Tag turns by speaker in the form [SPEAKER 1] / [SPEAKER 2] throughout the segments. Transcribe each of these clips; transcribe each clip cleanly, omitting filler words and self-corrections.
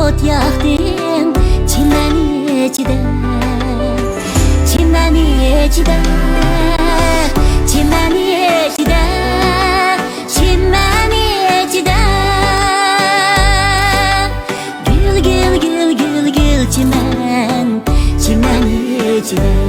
[SPEAKER 1] o't yaktın çimen içide, çimen içide, çimen içide, çimen içide. Gül gül gül gül gül çimen, çimen içide.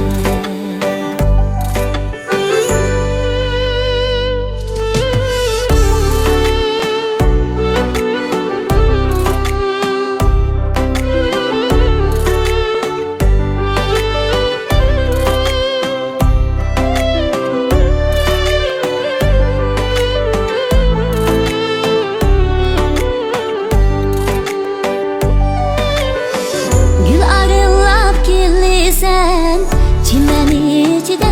[SPEAKER 1] Çimen içide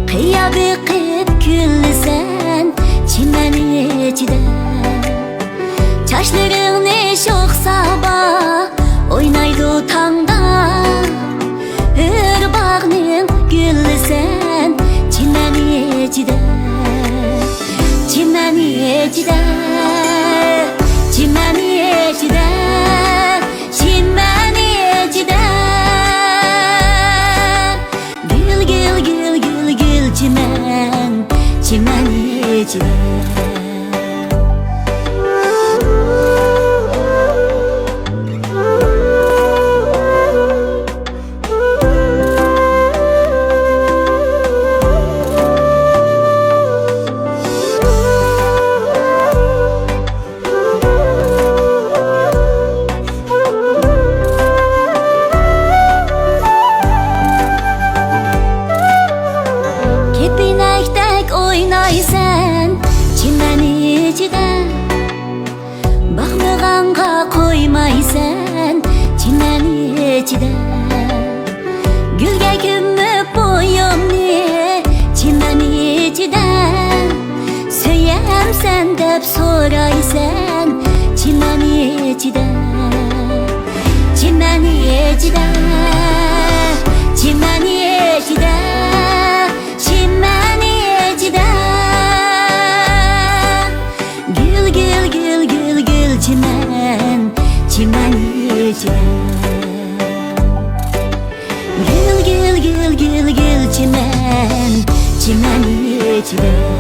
[SPEAKER 1] kıya bıkıp küllüsen, çimen içide. Çaşlarını çok sabah oynaydı tanda, ırbağının güllüsen, çimen içide, çimen içide, çimen içide, çimen içide. Çimen, çimen içide. Oynaysan çimen içide, bakmağanğa koymaysan çimen içide. Gülge kümmüp boyumni çimen içide, söyem sen dep soraysan çimen içide, çimen içide, çimen içide, çimen içide. Gül gül gül gül gül çimen, çimen içide. Gül gül gül gül gül çimen, çimen içide.